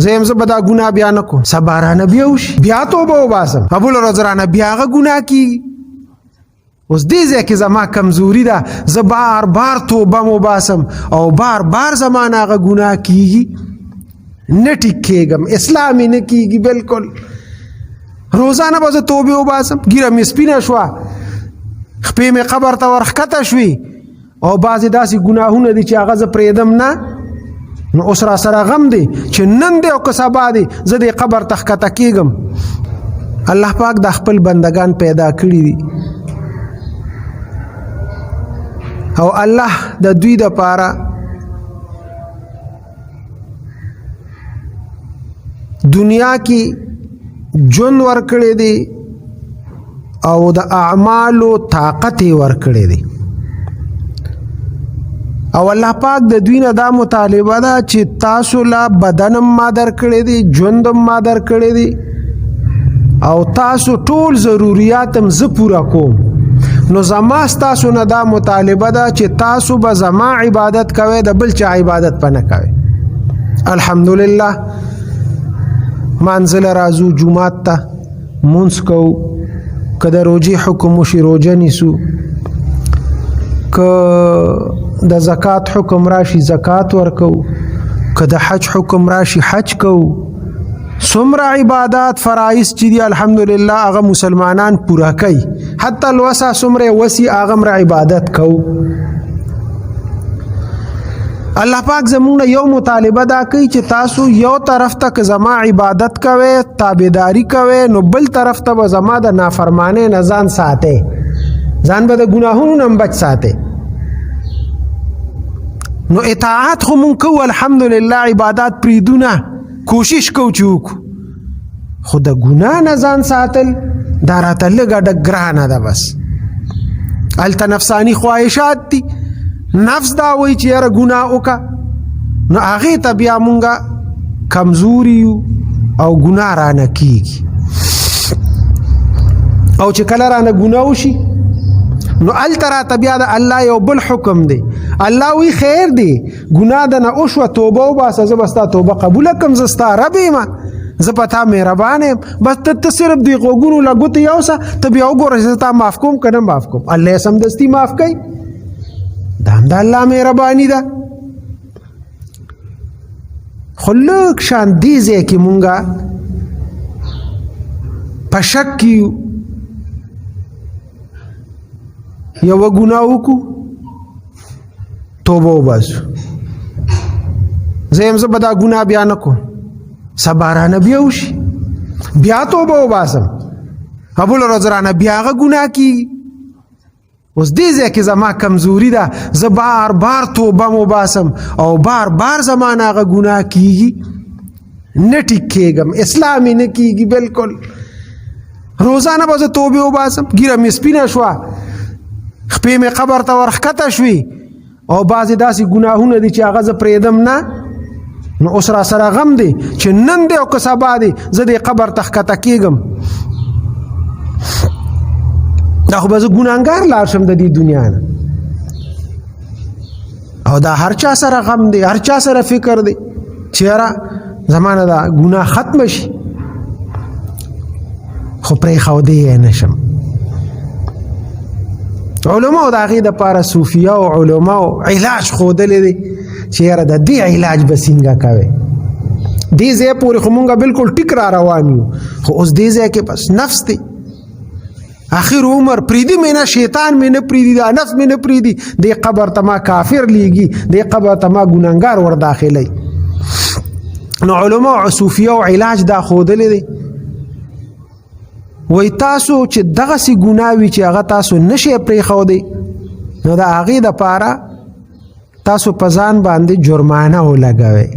زیم زه به دا ګناه بیا نه کوم، سبا رانه بیا وشي، بیا توبه وباسم، بله ورځ رانه بیا هغه ګناه کېږي. اوس دې ځای کې زما کمزوري ده، زه بار بار توبه وباسم او بار بار زما نه هغه ګناه کېږي، نه ټیک کېږم، اصلاح مې نه کېږي بلکل. روزانه به زه توبې وباسم، ګیره مې سپینه شوه، خپې مې قبر ته ورښکته شوې او بعضې داسې ګناهونه دي چې هغه زه پرېږدم نه، نو اوس را سره غم دی چې نن دی او که سبا دی زه دې قبر ته ښکته کېږم. الله پاک د خپل بندگان پیدا کړي دي او الله د دوی دپاره دنیا کې ژوند ورکړی دی او د اعمالو طاقت یې ورکړی دی. او الله پاک د دوی نه دا مطالبه ده چې تاسو لا بدنم ما درکړی دی، ژوندم ما درکړی دی او تاسو ټول ضروریاتم زه پوره کوم. نو زما ستاسو نه دا مطالبه ده چې تاسو به زما عبادت کوئ، د بل چا عبادت به نه کوئ. الحمدلله مانځله راځو جومات ته مونځ کوو، که د روژې حکم وشي روژه نیسو، که د زکات حکم راشي زکات ورکو، که د حج حکم راشي حج کوو. څومره عبادات فرایض چې دي الحمدلله هغه مسلمانان پوره کوي، حتی الوسع څومره وسي هغه مره عبادت کوو. الله پاک زموږ نه یو مطالبه دا کوي چې تاسو یو طرف ته که زما عبادت کوئ، تابعداري کوئ، نو بل طرف ته به زما د نافرمانۍ نه ځان ساتئ، ځان به د ګناهونو نه بچ ساتئ. نو اطاعت خو مونږ کوو الحمدلله، عبادات پرېږدو نه، کوشش کوو چې وکړو، خو د ګناه نه ځان ساتل دا راته لږه ډک ګرانه ده. بس هلته نفساني خواهشات دي، نفس دا وایي چې یاره ګناه وکړه، نو هغې ته بیا مونږه کمزوري یو او ګناه رانه کېږي. او چې کله رانه ګناه وشي نو هلته راته بیا د الله یو بل حکم دی. الله وی خیر دی، ګناه د نه وشوه توبه وباسه، زه به ستا توبه قبوله کړم، زه ستا رب یم، زه په تا مهربان یم، بس ته صرف دې غوږونو له ګوتې یوسه، ته بیا وګوره چې زه تا معاف کوم که نه معاف کوم. الله یې سمدستي معاف کوي، دا هم د الله مهرباني ده. خو لږ شان دې ځای کې مونږه په شک کې یو، یوه ګناه وکړو توبه وباسو، زه یم زه به دا ګناه بیا نه کوم، سبا رانه بیا وشي، بیا توبه وباسم، بله ورځ رانه بیا هغه ګناه کېږي. اوس دې ځای کې زما کمزوري ده، زه بار بار توبه وباسم او بار بار زما نه هغه ګناه کېږي، نه ټیک کېږم، اصلاح مې نه کېږي بلکل. روزانه به زه توبې وباسم، ګیره مې سپینه شوه، خپې مې قبر ته ورښکته شوې او بعضې داسې ګناهونه دي چې هغه زه پرېږدم نه، نو اوس را سره غم دی چې نن دی او که سبا دی زه دې قبر ته ښکته کېږم. دا خو به زه ګناهګار لاړ شم د دې دنیا نه. او دا هر چا سره غم دی، هر چا سره فکر دی چې یاره زما نه دا ګناه ختمه شي، خو پرېښودی یې نه شم. علماء د هغې دپاره صوفیه او علماء علاج ښودلی دی چې یاره د دې علاج به څنګه کوئ. دې ځای پورې خو مونږ بلکل ټیک را روان یو، خو اوس دې ځای کې بس نفس دی، آخر عمر پریدی مې نه، شیطان مې نه پریدي، دا نفس مې نه پریدي، دې قبر ته ما کافر لیږي، دې قبر ته ما ګناهګار ور داخلی. نو علماء صوفیه او علاج دا ښودلی دی، وای تاسو چې دغسې ګناه وي چې هغه تاسو نشئ پرېښودی، نو د هغې دپاره تاسو په ځان باندې جرمانه ولګوئ،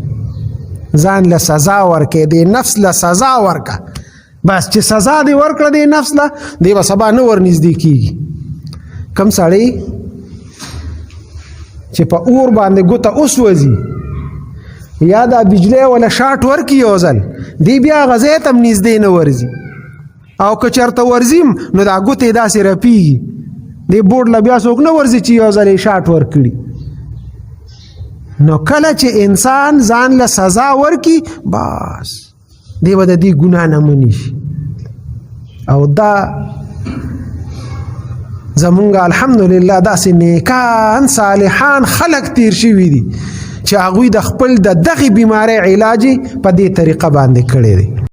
ځان له سزا ورکړئ، دې نفس له سزا ورکړه، بس چې سزا دې ورکړه دې نفس له، دې به سبا نه ورنږدې کېږي. کم سړی چې په اور باندې ګوته اوس وځي یا دا بجلی ولا شاټ ورکي یو ځل، دی بیا هغه ځای ته هم نږدې نه ورځي، او که چېرته ورځیم نو دا ګوتې داسې رپېږي، دې بورډ له بیا څوک نه ورځي چې یو ځل یې شاټ ورکړي. نو کله چې انسان ځان له سزا ورکی بس دی به د دې ګناه نه مني شي. او دا زمونږ الحمدلله داسې نیکان صالحان خلق تیر شوي دي چې هغوی د خپل د دغې بیمارۍ علاج په دې طریقه باندې کړی دی.